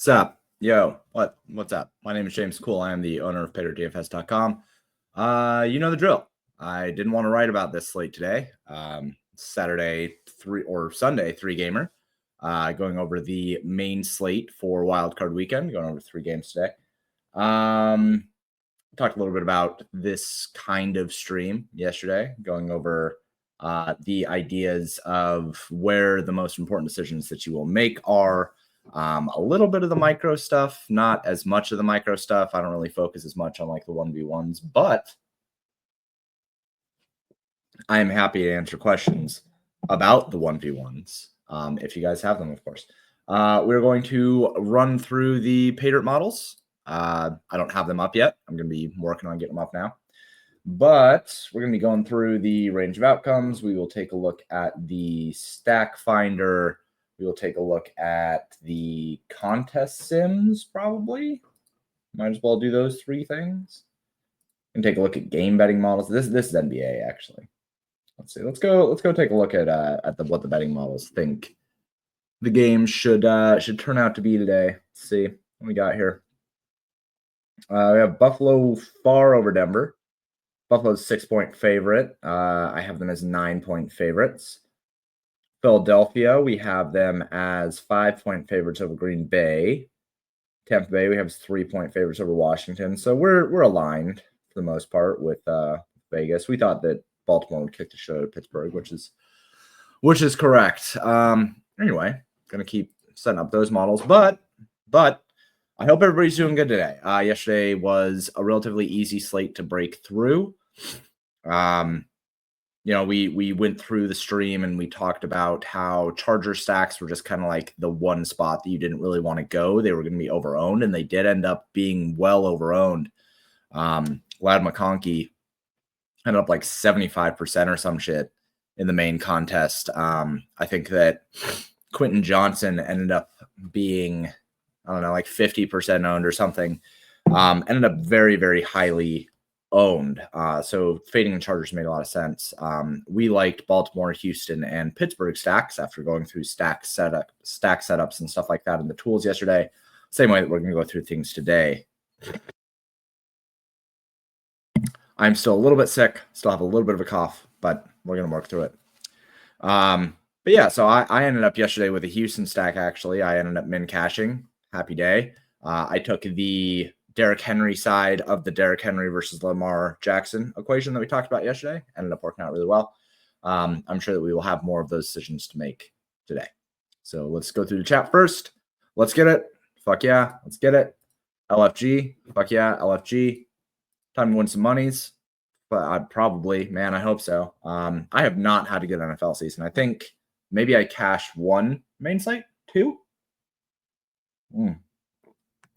Sup? Yo, what's up? My name is James Cool. I am the owner of PaterDFS.com. You know the drill. I didn't want to write about this slate today. Saturday 3 gamer. Going over the main slate for Wildcard Weekend, going over 3 games today. Talked a little bit about this kind of stream yesterday, going over the ideas of where the most important decisions that you will make are. A little bit of the micro stuff, not as much of the micro stuff. I don't really focus as much on like the 1v1s, but I am happy to answer questions about the 1v1s if you guys have them, of course. We're going to run through the Patriot models. I don't have them up yet. I'm going to be working on getting them up now. But we're going to be going through the range of outcomes. We will take a look at the stack finder. We will take a look at the contest sims, probably. Might as well do those 3 things. And take a look at game betting models. This is NBA, actually. Let's see. Let's go take a look at what the betting models think the game should turn out to be today. Let's see what we got here. We have Buffalo far over Denver. Buffalo's 6-point favorite. I have them as 9-point favorites. Philadelphia, we have them as 5-point favorites over Green Bay. Tampa Bay, we have 3-point favorites over Washington. So we're aligned for the most part with Vegas. We thought that Baltimore would kick the shit out of Pittsburgh, which is correct. Anyway, gonna keep setting up those models, but I hope everybody's doing good today. Yesterday was a relatively easy slate to break through. We went through the stream and we talked about how Charger stacks were just kind of like the one spot that you didn't really want to go. They were going to be overowned, and they did end up being well overowned. Lad McConkey ended up like 75% or some shit in the main contest. I think that Quentin Johnson ended up being, I don't know, like 50% owned or something. Ended up very, very highly owned. So fading the Chargers made a lot of sense. We liked Baltimore, Houston, and Pittsburgh stacks after going through stack setups and stuff like that in the tools yesterday. Same way that we're going to go through things today. I'm still a little bit sick, still have a little bit of a cough, but we're going to work through it. But yeah, so I ended up yesterday with a Houston stack, actually. I ended up min cashing. Happy day. I took the Derrick Henry side of the Derrick Henry versus Lamar Jackson equation that we talked about yesterday. Ended up working out really well. I'm sure that we will have more of those decisions to make today. So let's go through the chat first. Let's get it. Fuck yeah. Let's get it. LFG. Fuck yeah. LFG. Time to win some monies. But I'd probably, man, I hope so. I have not had a good NFL season. I think maybe I cashed 1 main site, 2.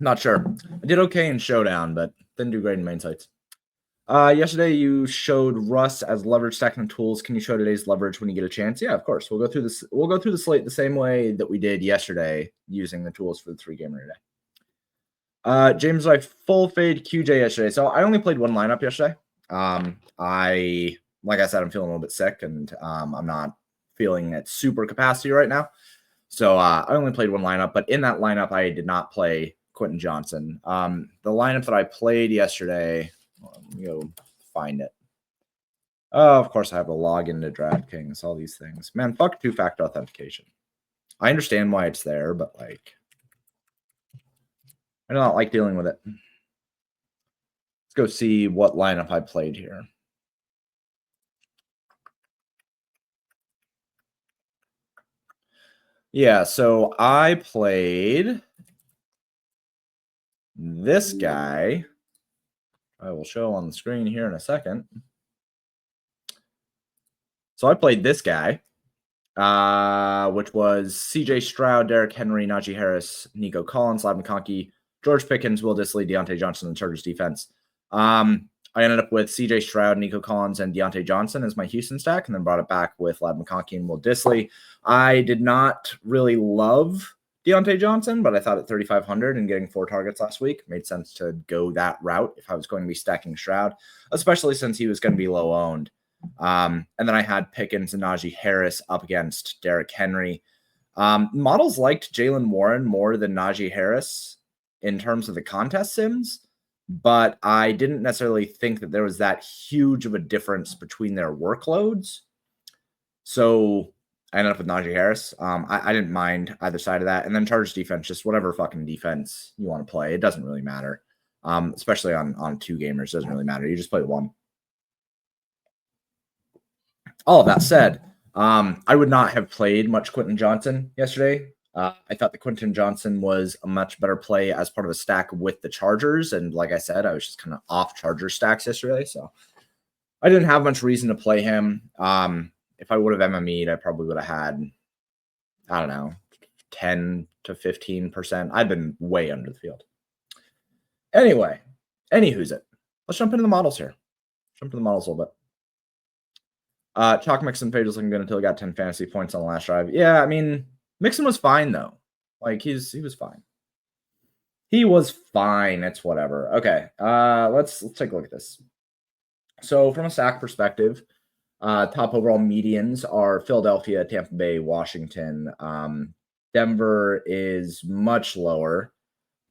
Not sure. I did okay in Showdown, but didn't do great in main sites. Yesterday you showed Russ as leverage stacking tools. Can you show today's leverage when you get a chance? Yeah, of course. We'll go through this. We'll go through the slate the same way that we did yesterday, using the tools for the 3 gamer today. James, I full fade QJ yesterday. So I only played 1 lineup yesterday. Like I said, I'm feeling a little bit sick, and I'm not feeling at super capacity right now. So I only played 1 lineup, but in that lineup, I did not play Quentin Johnson. The lineup that I played yesterday, let me go find it. Oh, of course, I have to log into DraftKings, all these things. Man, fuck 2-factor authentication. I understand why it's there, but like, I do not like dealing with it. Let's go see what lineup I played here. Yeah, so I played this guy. I will show on the screen here in a second. So I played this guy, which was CJ Stroud, Derrick Henry, Najee Harris, Nico Collins, Lad McConkey, George Pickens, Will Dissly, Deontay Johnson, and Chargers defense. I ended up with CJ Stroud, Nico Collins, and Deontay Johnson as my Houston stack, and then brought it back with Lad McConkey and Will Dissly. I did not really love Deontay Johnson, but I thought at 3,500 and getting 4 targets last week made sense to go that route if I was going to be stacking Stroud, especially since he was going to be low owned. And then I had Pickens and Najee Harris up against Derrick Henry. Models liked Jalen Warren more than Najee Harris in terms of the contest sims, but I didn't necessarily think that there was that huge of a difference between their workloads. So I ended up with Najee Harris. I didn't mind either side of that. And then charge defense, just whatever fucking defense you want to play. It doesn't really matter, especially on two gamers. It doesn't really matter. You just play one. All of that said, I would not have played much Quentin Johnson yesterday. I thought that Quentin Johnson was a much better play as part of a stack with the Chargers. And like I said, I was just kind of off Charger stacks yesterday. So I didn't have much reason to play him. If I would have MME'd, I probably would have had, I don't know, 10 to 15%. I've been way under the field. Anyway, anywho's it. Let's jump into the models here. Jump into the models a little bit. Chalk Mixon page was looking good until he got 10 fantasy points on the last drive. Yeah, I mean, Mixon was fine though. Like he was fine. He was fine. It's whatever. Okay. Let's take a look at this. So from a sack perspective, top overall medians are Philadelphia, Tampa Bay, Washington. Denver is much lower.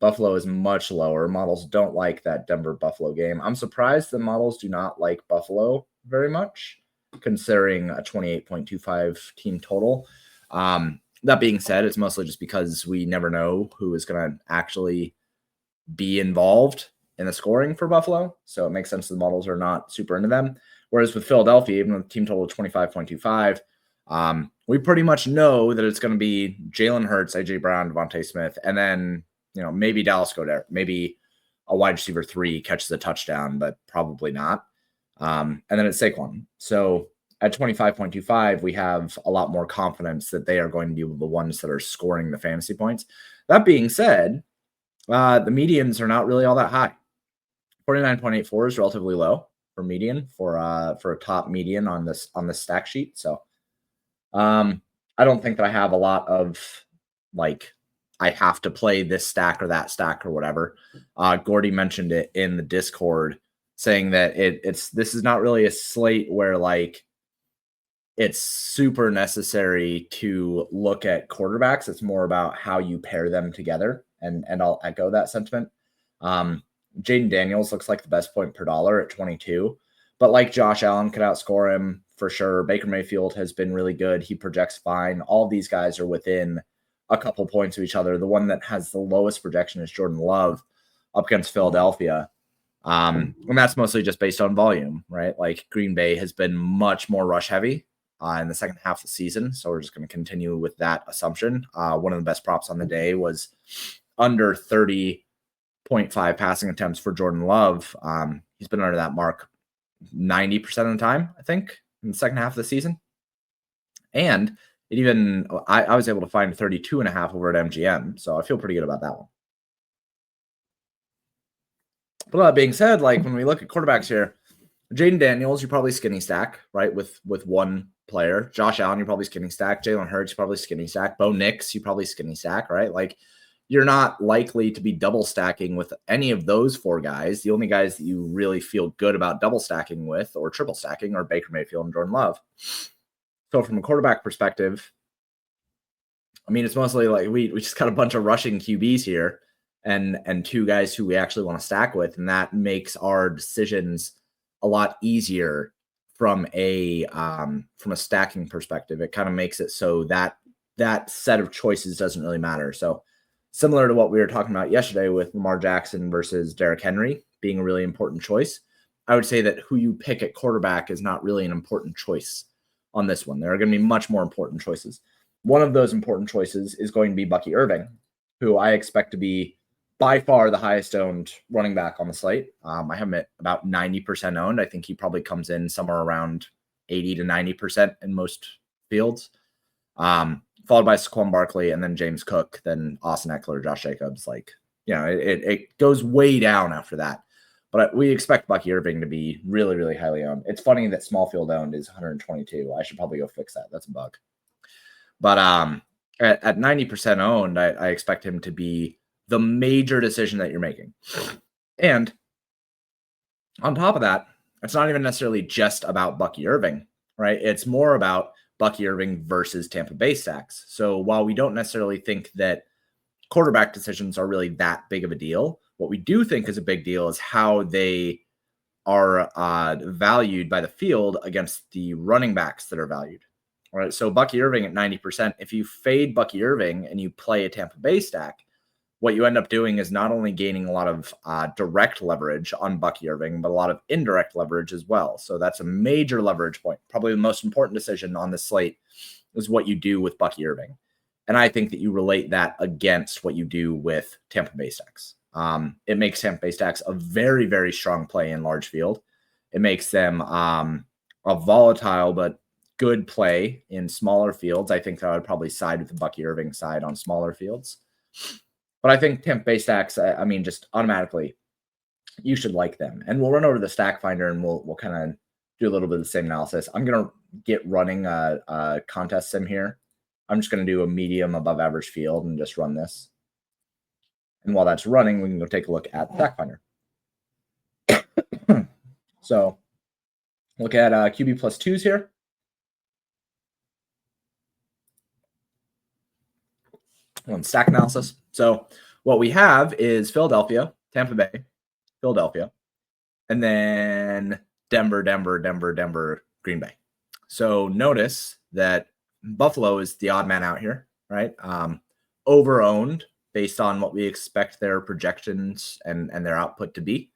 Buffalo is much lower. Models don't like that Denver-Buffalo game. I'm surprised the models do not like Buffalo very much, considering a 28.25 team total. That being said, it's mostly just because we never know who is going to actually be involved in the scoring for Buffalo. So it makes sense the models are not super into them. Whereas with Philadelphia, even with a team total of 25.25, we pretty much know that it's going to be Jalen Hurts, AJ Brown, Devontae Smith, and then maybe Dallas Goedert, maybe a wide receiver 3 catches a touchdown, but probably not. And then it's Saquon. So at 25.25, we have a lot more confidence that they are going to be the ones that are scoring the fantasy points. That being said, the medians are not really all that high. 49.84 is relatively low for median for a top median on this stack sheet. So I don't think that I have a lot of I have to play this stack or that stack or whatever. Gordy mentioned it in the Discord, saying that this is not really a slate where it's super necessary to look at quarterbacks. It's more about how you pair them together, and I'll echo that sentiment. Jaden Daniels looks like the best point per dollar at 22, but Josh Allen could outscore him for sure. Baker Mayfield has been really good. He projects fine. All of these guys are within a couple points of each other. The one that has the lowest projection is Jordan Love up against Philadelphia. And that's mostly just based on volume, right? Green Bay has been much more rush heavy in the second half of the season. So we're just going to continue with that assumption. One of the best props on the day was under 30.5 passing attempts for Jordan Love. He's been under that mark 90% of the time, I think, in the second half of the season. And I was able to find 32.5 over at MGM. So I feel pretty good about that one. But that being said, when we look at quarterbacks here, Jaden Daniels, you probably skinny stack, right? With one player. Josh Allen, you probably skinny stack. Jalen Hurts, you probably skinny stack. Bo Nix, you probably skinny stack, right? You're not likely to be double stacking with any of those 4 guys. The only guys that you really feel good about double stacking with or triple stacking are Baker Mayfield and Jordan Love. So from a quarterback perspective, I mean, it's mostly we just got a bunch of rushing QBs here and 2 guys who we actually want to stack with. And that makes our decisions a lot easier from a stacking perspective. It kind of makes it so that set of choices doesn't really matter. So similar to what we were talking about yesterday with Lamar Jackson versus Derrick Henry being a really important choice, I would say that who you pick at quarterback is not really an important choice on this one. There are going to be much more important choices. One of those important choices is going to be Bucky Irving, who I expect to be by far the highest owned running back on the slate. I have him at about 90% owned. I think he probably comes in somewhere around 80 to 90% in most fields. Followed by Saquon Barkley and then James Cook, then Austin Eckler, Josh Jacobs. It goes way down after that. But we expect Bucky Irving to be really, really highly owned. It's funny that small field owned is 122. I should probably go fix that. That's a bug. But at 90% owned, I expect him to be the major decision that you're making. And on top of that, it's not even necessarily just about Bucky Irving, right? It's more about Bucky Irving versus Tampa Bay stacks. So while we don't necessarily think that quarterback decisions are really that big of a deal, what we do think is a big deal is how they are valued by the field against the running backs that are valued. All right, so Bucky Irving at 90%, if you fade Bucky Irving and you play a Tampa Bay stack, what you end up doing is not only gaining a lot of direct leverage on Bucky Irving, but a lot of indirect leverage as well. So that's a major leverage point. Probably the most important decision on this slate is what you do with Bucky Irving. And I think that you relate that against what you do with Tampa Bay stacks. It makes Tampa Bay stacks a very, very strong play in large field. It makes them a volatile but good play in smaller fields. I think that I would probably side with the Bucky Irving side on smaller fields. But I think Tampa Bay stacks, I mean, just automatically, you should like them. And we'll run over the stack finder and we'll kind of do a little bit of the same analysis. I'm going to get running a contest sim here. I'm just going to do a medium above average field and just run this. And while that's running, we can go take a look at the stack finder. So look at QB plus 2s here. On stack analysis. So what we have is Philadelphia, Tampa Bay, Philadelphia, and then Denver, Green Bay. So notice that Buffalo is the odd man out here, right? Over-owned based on what we expect their projections and their output to be.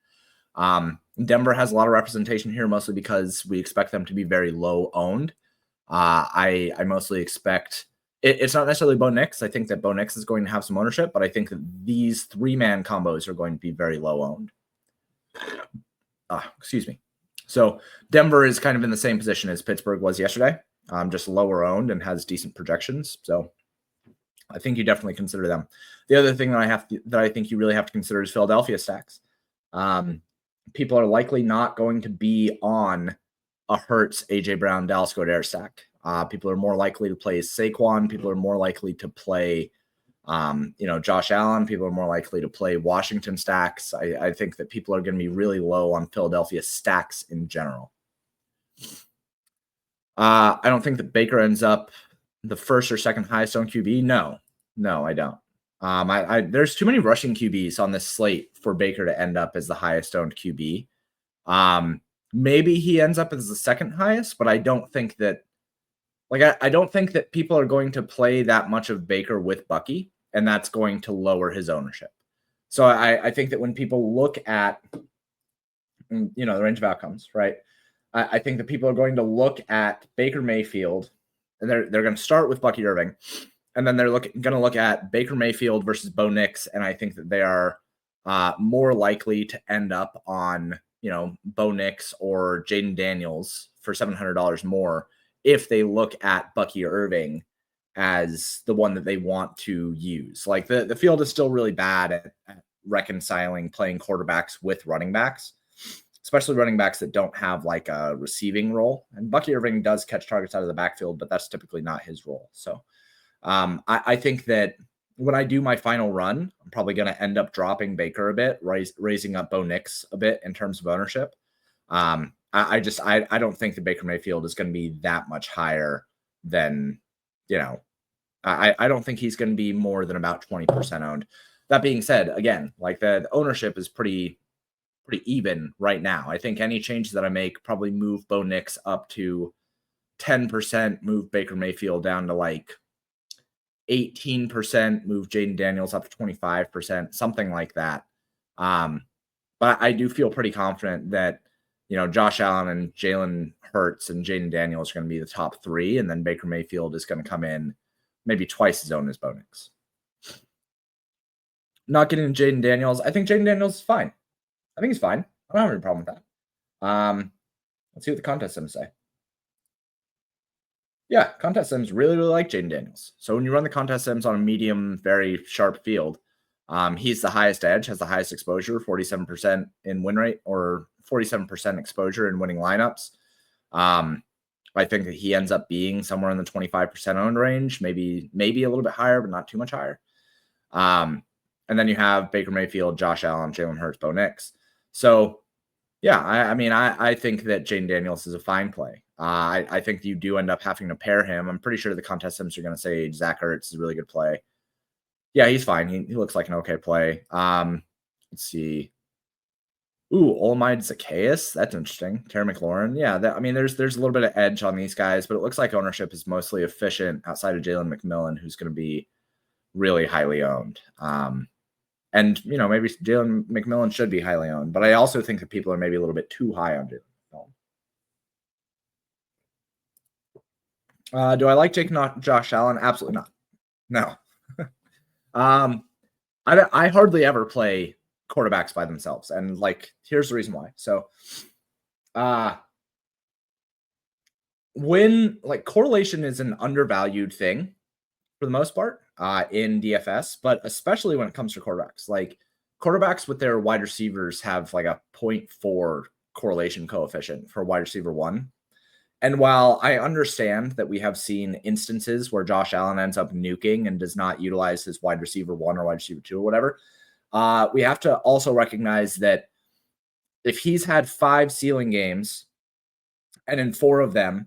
Denver has a lot of representation here, mostly because we expect them to be very low-owned. I mostly expect... It's not necessarily Bo Nix. I think that Bo Nix is going to have some ownership, but I think that these three-man combos are going to be very low-owned. Excuse me. So Denver is kind of in the same position as Pittsburgh was yesterday, just lower-owned and has decent projections. So I think you definitely consider them. The other thing that I think you really have to consider is Philadelphia stacks. People are likely not going to be on a Hurts, AJ Brown, Dallas Goedert stack. People are more likely to play Saquon. People are more likely to play, Josh Allen. People are more likely to play Washington stacks. I think that people are going to be really low on Philadelphia stacks in general. I don't think that Baker ends up the first or second highest owned QB. No, I don't. There's too many rushing QBs on this slate for Baker to end up as the highest owned QB. Maybe he ends up as the second highest, but I don't think that. I don't think that people are going to play that much of Baker with Bucky, and that's going to lower his ownership. So I think that when people look at, the range of outcomes, right? I think that people are going to look at Baker Mayfield, and they're going to start with Bucky Irving, and then they're going to look at Baker Mayfield versus Bo Nix, and I think that they are more likely to end up on, Bo Nix or Jaden Daniels for $700 more if they look at Bucky Irving as the one that they want to use. Like the field is still really bad at reconciling playing quarterbacks with running backs, especially running backs that don't have like a receiving role. And Bucky Irving does catch targets out of the backfield, but that's typically not his role. So I think that when I do my final run, I'm probably going to end up dropping Baker a bit, raising up Bo Nix a bit in terms of ownership. I don't think the Baker Mayfield is going to be that much higher than, I don't think he's going to be more than about 20% owned. That being said, again, like the ownership is pretty even right now. I think any changes that I make probably move Bo Nix up to 10%, move Baker Mayfield down to like 18%, move Jaden Daniels up to 25%, something like that. But I do feel pretty confident that, Josh Allen and Jalen Hurts and Jaden Daniels are going to be the top three, and then Baker Mayfield is going to come in maybe twice as owned as Bo Nix. Not getting Jaden Daniels. I think Jaden Daniels is fine. I think he's fine. I don't have any problem with that. Let's see what the contest sims say. Yeah, contest sims really like Jaden Daniels. So when you run the contest sims on a medium, very sharp field, he's the highest edge, has the highest exposure, 47% in win rate or 47% exposure in winning lineups. I think that he ends up being somewhere in the 25% owned range, maybe a little bit higher, but not too much higher. And then you have Baker Mayfield, Josh Allen, Jalen Hurts, Bo Nix. So, yeah, I think that Jaden Daniels is a fine play. I think you do end up having to pair him. I'm pretty sure the contest sims are going to say Zach Ertz is a really good play. Yeah, he's fine. He looks like an okay play. Let's see. Ooh, Olamide Zacchaeus. That's interesting. Terry McLaurin. Yeah, I mean, there's a little bit of edge on these guys, but it looks like ownership is mostly efficient outside of Jalen McMillan, who's going to be really highly owned. And, maybe Jalen McMillan should be highly owned, but I also think that people are maybe a little bit too high on Jalen McMillan. Do I like Josh Allen? Absolutely not. No. I hardly ever play quarterbacks by themselves. And here's the reason why. So, when correlation is an undervalued thing for the most part in DFS, but especially when it comes to quarterbacks, quarterbacks with their wide receivers have a 0.4 correlation coefficient for wide receiver 1. And while I understand that we have seen instances where Josh Allen ends up nuking and does not utilize his wide receiver 1 or wide receiver 2 or whatever, we have to also recognize that if he's had 5 ceiling games and in 4 of them,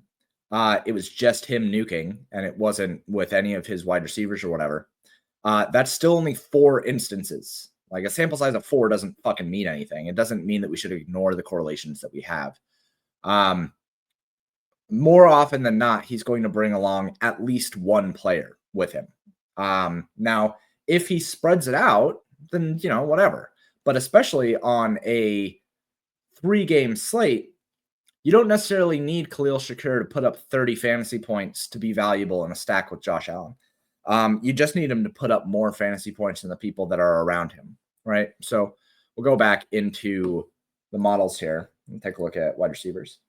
it was just him nuking and it wasn't with any of his wide receivers or whatever, that's still only 4 instances. A sample size of 4 doesn't fucking mean anything. It doesn't mean that we should ignore the correlations that we have. More often than not, he's going to bring along at least 1 player with him. Now, if he spreads it out, then, whatever. But especially on a 3-game slate, you don't necessarily need Khalil Shakir to put up 30 fantasy points to be valuable in a stack with Josh Allen. You just need him to put up more fantasy points than the people that are around him, right? So we'll go back into the models here and take a look at wide receivers.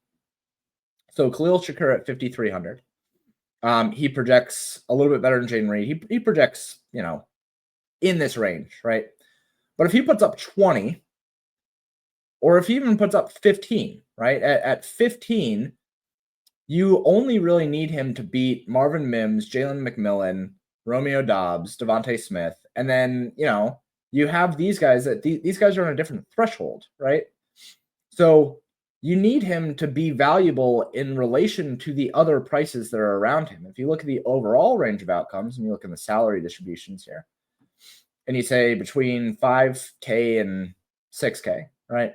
So Khalil Shakir at 5,300. He projects a little bit better than Jaden Reed. He projects, in this range, right? But if he puts up 20, or if he even puts up 15, right? At 15, you only really need him to beat Marvin Mims, Jalen McMillan, Romeo Doubs, Devontae Smith, and then, you have these guys that these guys are on a different threshold, right? So you need him to be valuable in relation to the other prices that are around him. If you look at the overall range of outcomes and you look in the salary distributions here, and you say between 5K and 6K, right?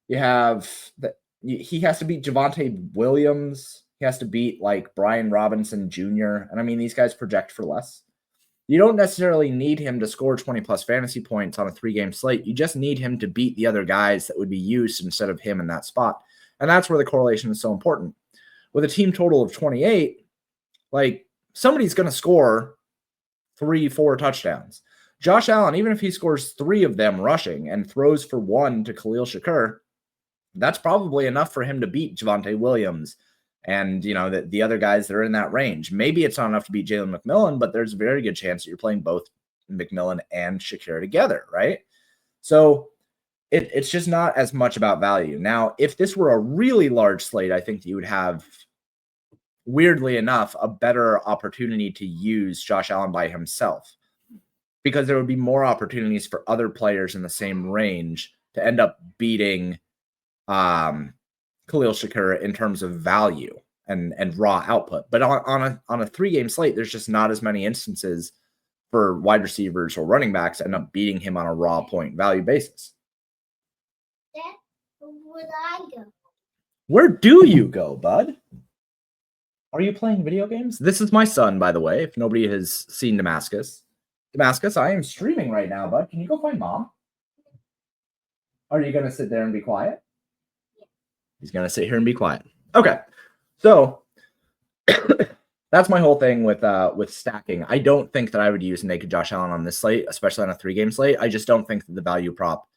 You have that he has to beat Javonte Williams. He has to beat Brian Robinson Jr. And I mean, these guys project for less. You don't necessarily need him to score 20 plus fantasy points on a 3-game slate. You just need him to beat the other guys that would be used instead of him in that spot. And that's where the correlation is so important. With a team total of 28, somebody's going to score 3-4 touchdowns. Josh Allen, even if he scores 3 of them rushing and throws for 1 to Khalil Shakir, that's probably enough for him to beat Javonte Williams and, the other guys that are in that range. Maybe it's not enough to beat Jalen McMillan, but there's a very good chance that you're playing both McMillan and Shakir together, right? So it's just not as much about value. Now, if this were a really large slate, I think you would have, weirdly enough, a better opportunity to use Josh Allen by himself, because there would be more opportunities for other players in the same range to end up beating Khalil Shakir in terms of value and raw output. But on a 3-game slate, there's just not as many instances for wide receivers or running backs to end up beating him on a raw point value basis. Where do I go? Where do you go, bud? Are you playing video games? This is my son, by the way, if nobody has seen Damascus. Damascus, I am streaming right now, bud. Can you go find mom? Are you going to sit there and be quiet? He's going to sit here and be quiet. Okay. So that's my whole thing with stacking. I don't think that I would use naked Josh Allen on this slate, especially on a 3-game slate. I just don't think that the value prop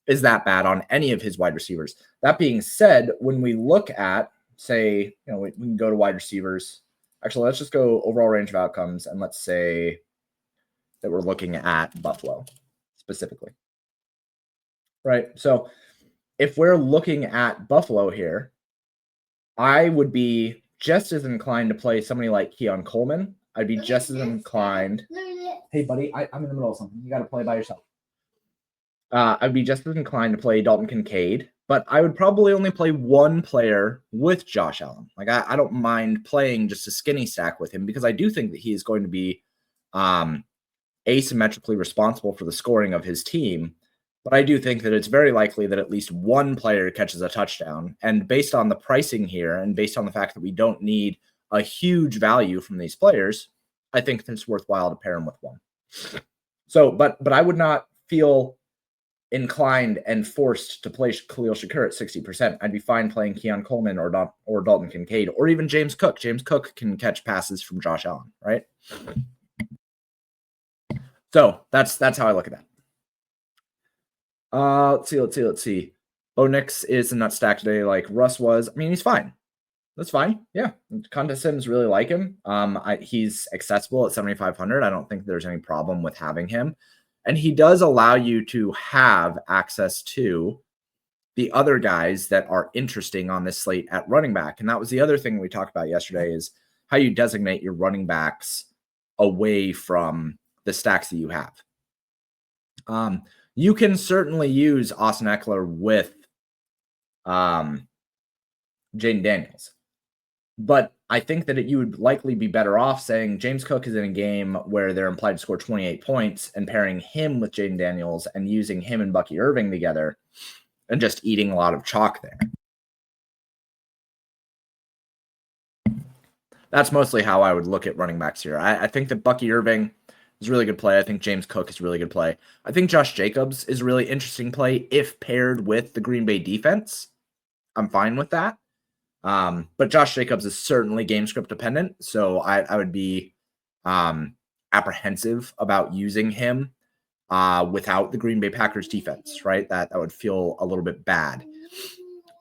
is that bad on any of his wide receivers. That being said, when we look at, say, we can go to wide receivers. Actually, let's just go overall range of outcomes, and let's say that we're looking at Buffalo specifically, right? So if we're looking at Buffalo here, I would be just as inclined to play somebody like Keon Coleman. I'd be just as inclined. Hey, buddy, I'm in the middle of something. You got to play by yourself. I'd be just as inclined to play Dalton Kincaid but I would probably only play one player with Josh Allen. Like I don't mind playing just a skinny stack with him because I do think that he is going to be asymmetrically responsible for the scoring of his team. But I do think that it's very likely that at least one player catches a touchdown. And based on the pricing here and based on the fact that we don't need a huge value from these players, I think it's worthwhile to pair him with one. So, but I would not feel inclined and forced to play Khalil Shakur at 60%. I'd be fine playing Keon Coleman or Dalton Kincaid or even James Cook. James Cook can catch passes from Josh Allen, right? So that's how I look at that. Let's see. Bo Nix is in that stack today like Russ was. I mean, he's fine. That's fine. Yeah. Contest Sims really like him. He's accessible at 7,500. I don't think there's any problem with having him. And he does allow you to have access to the other guys that are interesting on this slate at running back. And that was the other thing we talked about yesterday is how you designate your running backs away from the stacks that you have. You can certainly use Austin Eckler with Jaden Daniels. But I think that you would likely be better off saying James Cook is in a game where they're implied to score 28 points and pairing him with Jaden Daniels and using him and Bucky Irving together and just eating a lot of chalk there. That's mostly how I would look at running backs here. I think that Bucky Irving is a really good play. I think James Cook is a really good play. I think Josh Jacobs is a really interesting play if paired with the Green Bay defense. I'm fine with that. But Josh Jacobs is certainly game script dependent. So I would be apprehensive about using him without the Green Bay Packers defense, right? That would feel a little bit bad.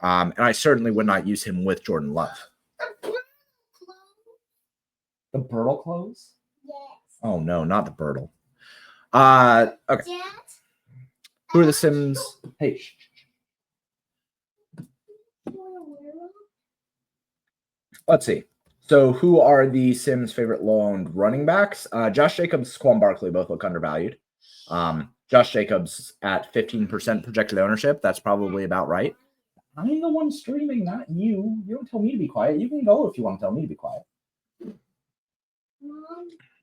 And I certainly would not use him with Jordan Love. The Birtle clothes? Yes. Oh no, not the Birtle. Okay. Dad? Who are the Sims? Hey. Let's see. So who are the Sims' favorite low-owned running backs? Josh Jacobs, Saquon Barkley both look undervalued. Josh Jacobs at 15% projected ownership. That's probably about right. I'm the one streaming, not you. You don't tell me to be quiet. You can go if you want to tell me to be quiet.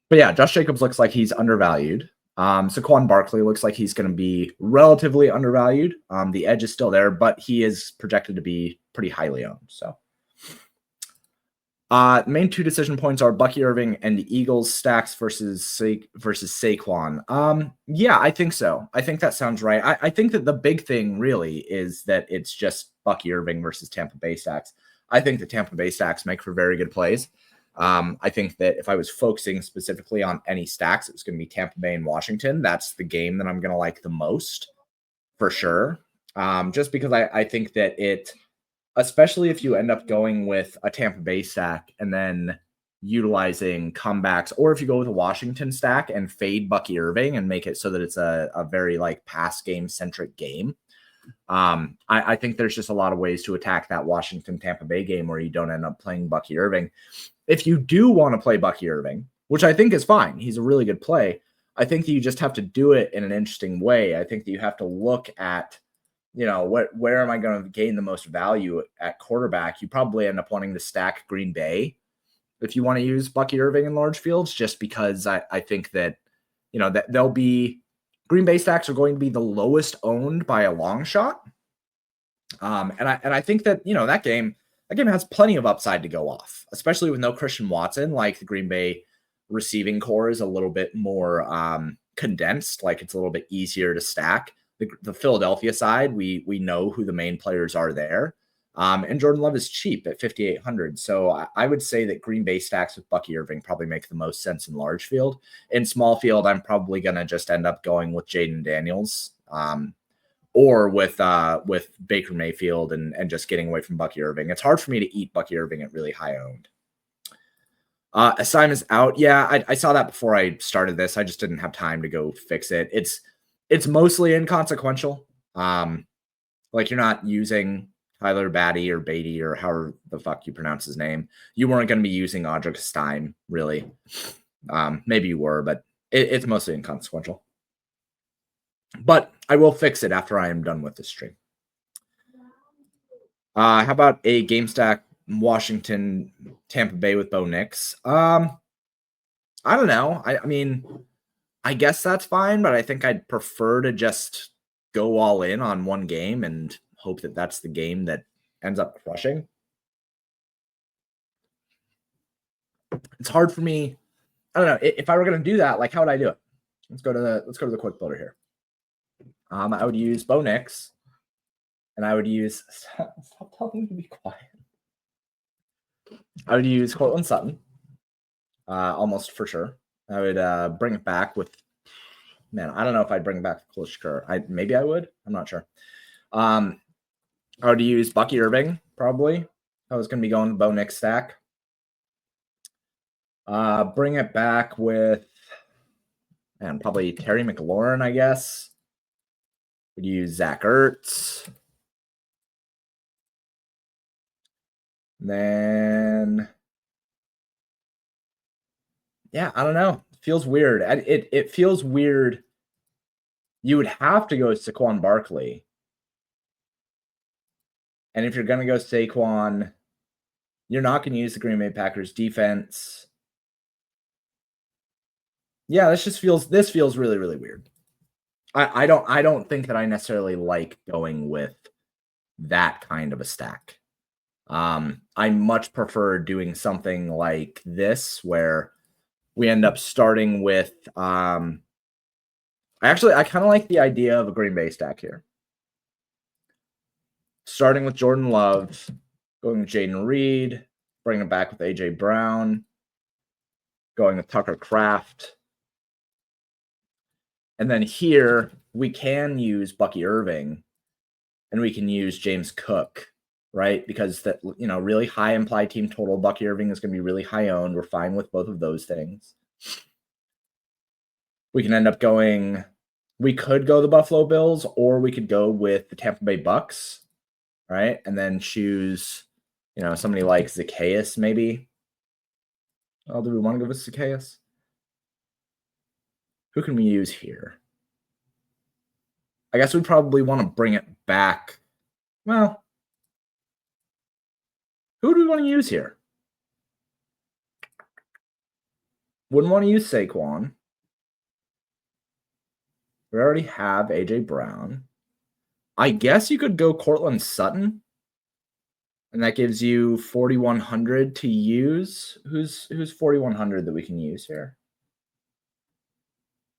But yeah, Josh Jacobs looks like he's undervalued. Saquon Barkley looks like he's going to be relatively undervalued. The edge is still there, but he is projected to be pretty highly owned. So main two decision points are Bucky Irving and the Eagles stacks versus Saquon. Yeah, I think so. I think that sounds right. I think that the big thing really is that it's just Bucky Irving versus Tampa Bay stacks. I think the Tampa Bay stacks make for very good plays. I think that if I was focusing specifically on any stacks, it was going to be Tampa Bay and Washington. That's the game that I'm going to like the most for sure. Just because I think that it, especially if you end up going with a Tampa Bay stack and then utilizing comebacks, or if you go with a Washington stack and fade Bucky Irving and make it so that it's a very like pass game centric game. I think there's just a lot of ways to attack that Washington Tampa Bay game where you don't end up playing Bucky Irving. If you do want to play Bucky Irving, which I think is fine, he's a really good play. I think that you just have to do it in an interesting way. I think that you have to look at, where am I going to gain the most value at quarterback? You probably end up wanting to stack Green Bay if you want to use Bucky Irving in large fields, just because I think that, that they'll be Green Bay stacks are going to be the lowest owned by a long shot. And I think that, that game has plenty of upside to go off, especially with no Christian Watson. Like the Green Bay receiving core is a little bit more condensed, like it's a little bit easier to stack. The Philadelphia side, we know who the main players are there. And Jordan Love is cheap at 5,800. So I would say that Green Bay stacks with Bucky Irving probably make the most sense in large field. In small field, I'm probably going to just end up going with Jaden Daniels or with Baker Mayfield and just getting away from Bucky Irving. It's hard for me to eat Bucky Irving at really high owned. Asime is out. Yeah, I saw that before I started this. I just didn't have time to go fix it. It's mostly inconsequential. Like you're not using Tyler Batty or Beatty or however the fuck you pronounce his name. You weren't going to be using Audric Stein, really. Maybe you were, but it's mostly inconsequential. But I will fix it after I am done with this stream. How about a game stack Washington, Tampa Bay with Bo Nix? I don't know. I mean, I guess that's fine, but I think I'd prefer to just go all in on one game and hope that that's the game that ends up crushing. It's hard for me. I don't know. If I were going to do that, like, how would I do it? Let's go to the quick builder here. I would use Bo Nix, and I would use stop telling me to be quiet. I would use Cortland Sutton, almost for sure. I would bring it back with, man, I don't know if I'd bring it back with Shakur. Maybe I would. I'm not sure. I would use Bucky Irving, probably. I was going to be going to Bo Nix stack. Bring it back with, and probably Terry McLaurin, I guess. Would use Zach Ertz. Then, yeah, I don't know. It feels weird. It feels weird. You would have to go Saquon Barkley. And if you're going to go Saquon, you're not going to use the Green Bay Packers defense. Yeah, this feels really, really weird. I don't think that I necessarily like going with that kind of a stack. I much prefer doing something like this where we end up starting with I kind of like the idea of a Green Bay stack here. Starting with Jordan Love, going with Jaden Reed, bringing it back with AJ Brown, going with Tucker Kraft. And then here we can use Bucky Irving and we can use James Cook, right? Because that, really high implied team total. Bucky Irving is going to be really high owned. We're fine with both of those things. We can end up we could go the Buffalo Bills, or we could go with the Tampa Bay Bucks, right? And then choose, somebody like Zacchaeus, maybe. Oh, do we want to go with Zacchaeus? Who can we use here? I guess we'd probably want to bring it back. Well, who do we want to use here? Wouldn't want to use Saquon. We already have AJ Brown. I guess you could go Cortland Sutton, and that gives you 4,100 to use. Who's 4,100 that we can use here?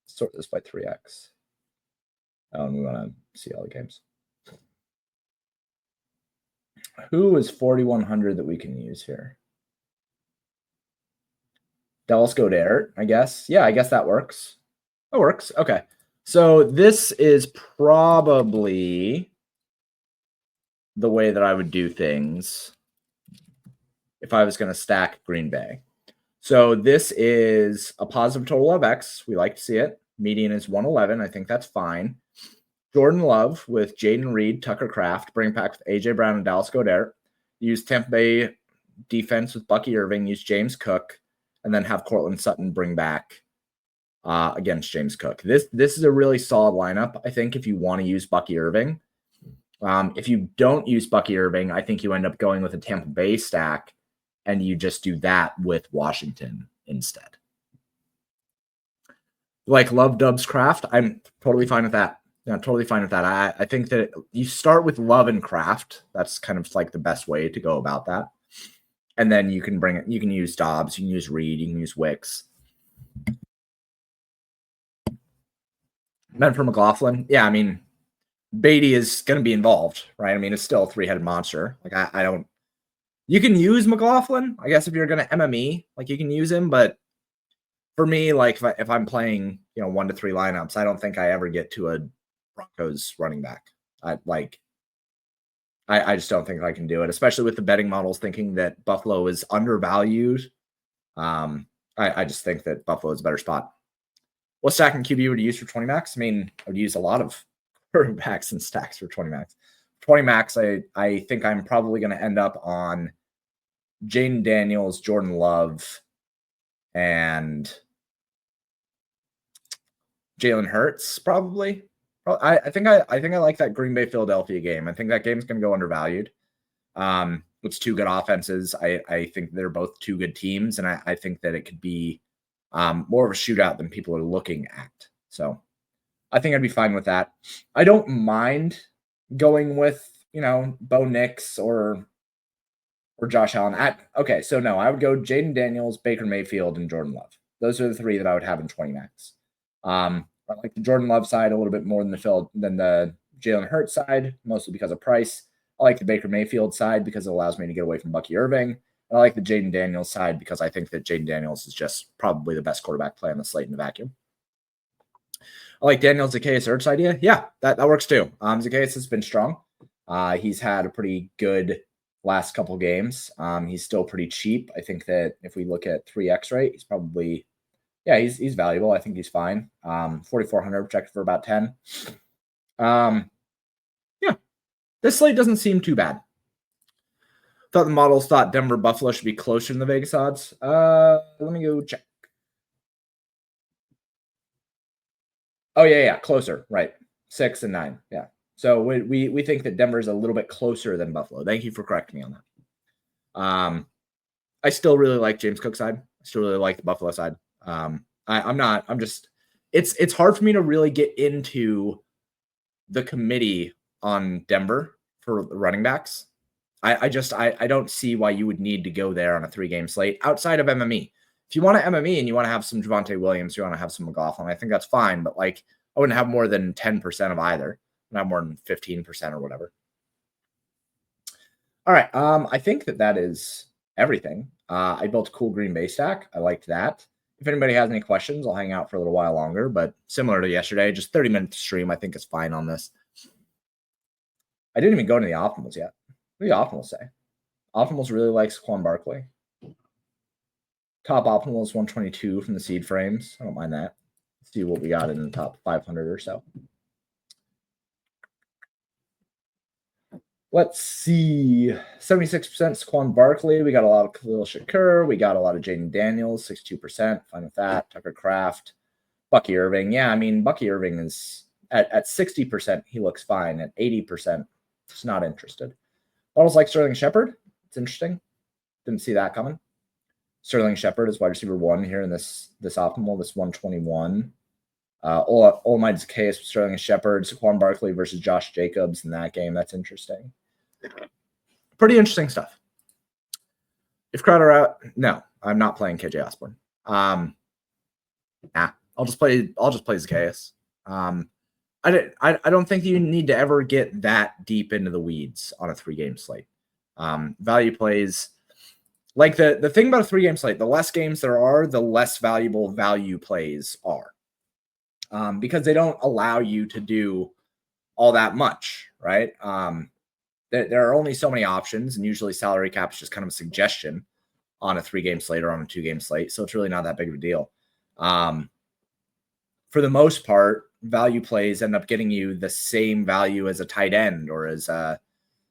Sort this by 3x. We want to see all the games. Who is 4,100 that we can use here? Dallas Goedert, I guess. Yeah, I guess that works. That works. Okay. So this is probably the way that I would do things if I was going to stack Green Bay. So this is a positive total of X. We like to see it. Median is 111. I think that's fine. Jordan Love with Jaden Reed, Tucker Kraft, bring back with AJ Brown and Dallas Goedert. Use Tampa Bay defense with Bucky Irving. Use James Cook, and then have Cortland Sutton bring back against James Cook. This is a really solid lineup, I think, if you want to use Bucky Irving. If you don't use Bucky Irving, I think you end up going with a Tampa Bay stack, and you just do that with Washington instead. Like Love, Dubs, Kraft, I'm totally fine with that. Yeah, totally fine with that. I think that you start with Love and Kraft. That's kind of like the best way to go about that. And then you can bring it. You can use Dobbs. You can use Reed. You can use Wicks. Then for McLaughlin, yeah, I mean, Beatty is going to be involved, right? I mean, it's still a three-headed monster. Like I don't. You can use McLaughlin, I guess, if you're going to MME, like you can use him. But for me, like if I'm playing, 1 to 3 lineups, I don't think I ever get to a Broncos running back. I just don't think I can do it, especially with the betting models thinking that Buffalo is undervalued. I just think that Buffalo is a better spot. What stack and QB would you use for 20 max? I mean, I would use a lot of quarterbacks and stacks for 20 max. 20 max, I think I'm probably going to end up on Jaden Daniels, Jordan Love, and Jalen Hurts probably. I think I like that Green Bay Philadelphia game. I think that game's going to go undervalued. It's two good offenses. I think they're both two good teams, and I think that it could be more of a shootout than people are looking at. So I think I'd be fine with that. I don't mind going with, Bo Nix or Josh Allen. Okay, so no, I would go Jaden Daniels, Baker Mayfield, and Jordan Love. Those are the three that I would have in 20 max. I like the Jordan Love side a little bit more than the Jalen Hurts side, mostly because of price. I like the Baker Mayfield side because it allows me to get away from Bucky Irving. I like the Jaden Daniels side because I think that Jaden Daniels is just probably the best quarterback play on the slate in the vacuum. I like Daniel Zacchaeus Ertz idea. Yeah, that works too. Zacchaeus has been strong. He's had a pretty good last couple games. He's still pretty cheap. I think that if we look at 3x rate, he's probably, he's valuable. I think he's fine. 4,400 projected for about 10. This slate doesn't seem too bad. Thought the models thought Denver Buffalo should be closer than the Vegas odds. Let me go check. Oh, yeah, closer. Right. 6 and 9. Yeah. So we think that Denver is a little bit closer than Buffalo. Thank you for correcting me on that. I still really like James Cook's side. I still really like the Buffalo side. It's hard for me to really get into the committee on Denver for running backs. I don't see why you would need to go there on a 3-game slate outside of MME. If you want to MME and you want to have some Javonte Williams, you want to have some McLaughlin, I think that's fine. But I wouldn't have more than 10% of either. Not more than 15% or whatever. All right. I think that is everything. I built a cool Green Bay stack. I liked that. If anybody has any questions, I'll hang out for a little while longer. But similar to yesterday, just 30-minute stream, I think is fine on this. I didn't even go into the optimals yet. What do the optimals say? Optimals really likes Saquon Barkley. Top optimal is 122 from the seed frames. I don't mind that. Let's see what we got in the top 500 or so. Let's see. 76% Saquon Barkley. We got a lot of Khalil Shakur. We got a lot of Jaden Daniels, 62%. Fine with that. Tucker Kraft. Bucky Irving. Yeah, I mean, Bucky Irving is at 60%, he looks fine. At 80%, just not interested. Models like Sterling Shepard. It's interesting. Didn't see that coming. Sterling Shepard is wide receiver 1 here in this optimal, this 121. Olamide Zacchaeus with Sterling Shepard, Saquon Barkley versus Josh Jacobs in that game. That's interesting. Pretty interesting stuff. If Crowder out, no, I'm not playing KJ Osborne. I'll just play Zacchaeus. I don't think you need to ever get that deep into the weeds on a 3-game slate. Value plays, like the thing about a 3-game slate, the less games there are, the less valuable value plays are. Because they don't allow you to do all that much, right? There are only so many options, and usually salary cap is just kind of a suggestion on a 3-game slate or on a 2-game slate, so it's really not that big of a deal. For the most part, value plays end up getting you the same value as a tight end or as that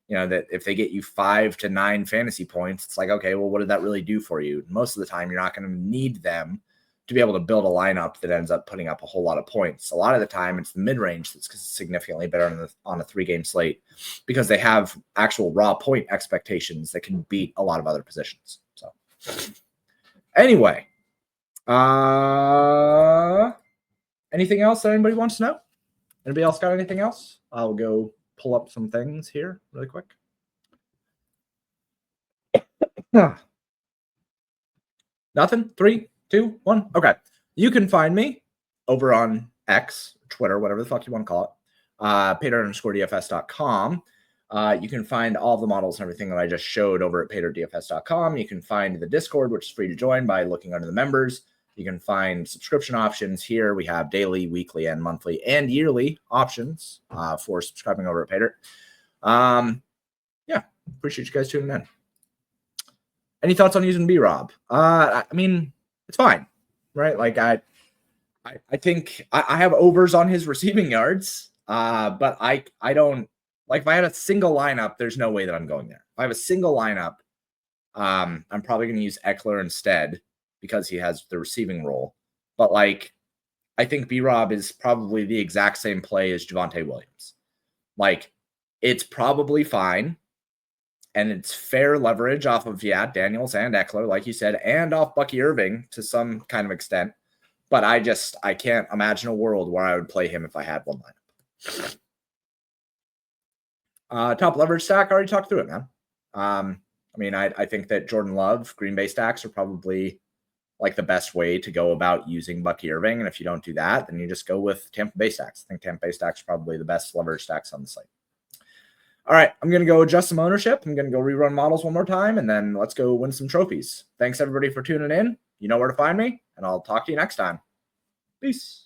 if they get you 5 to 9 fantasy points, it's like, okay, well, what did that really do for you? Most of the time, you're not going to need them to be able to build a lineup that ends up putting up a whole lot of points. A lot of the time, it's the mid-range that's significantly better on a 3-game slate because they have actual raw point expectations that can beat a lot of other positions. So anyway, anything else that anybody wants to know? Anybody else got anything else? I'll go pull up some things here really quick. Nothing? 3, 2, 1. Okay. You can find me over on X, Twitter, whatever the fuck you want to call it. Pater_DFS.com. You can find all of the models and everything that I just showed over at PaterDFS.com. You can find the Discord, which is free to join by looking under the members. You can find subscription options here. We have daily, weekly, and monthly and yearly options for subscribing over at Pater. Appreciate you guys tuning in. Any thoughts on using B-Rob? I mean, it's fine, right? Like I think I have overs on his receiving yards, but I don't like if I had a single lineup, there's no way that I'm going there. If I have a single lineup, I'm probably going to use Eckler instead because he has the receiving role. But I think B-Rob is probably the exact same play as Javonte Williams. It's probably fine. And it's fair leverage off of, Daniels and Eckler, like you said, and off Bucky Irving to some kind of extent. But I can't imagine a world where I would play him if I had one lineup. Top leverage stack, I already talked through it, man. I think that Jordan Love, Green Bay stacks are probably like the best way to go about using Bucky Irving. And if you don't do that, then you just go with Tampa Bay stacks. I think Tampa Bay stacks are probably the best leverage stacks on the site. All right, I'm going to go adjust some ownership. I'm going to go rerun models one more time, and then let's go win some trophies. Thanks, everybody, for tuning in. You know where to find me, and I'll talk to you next time. Peace.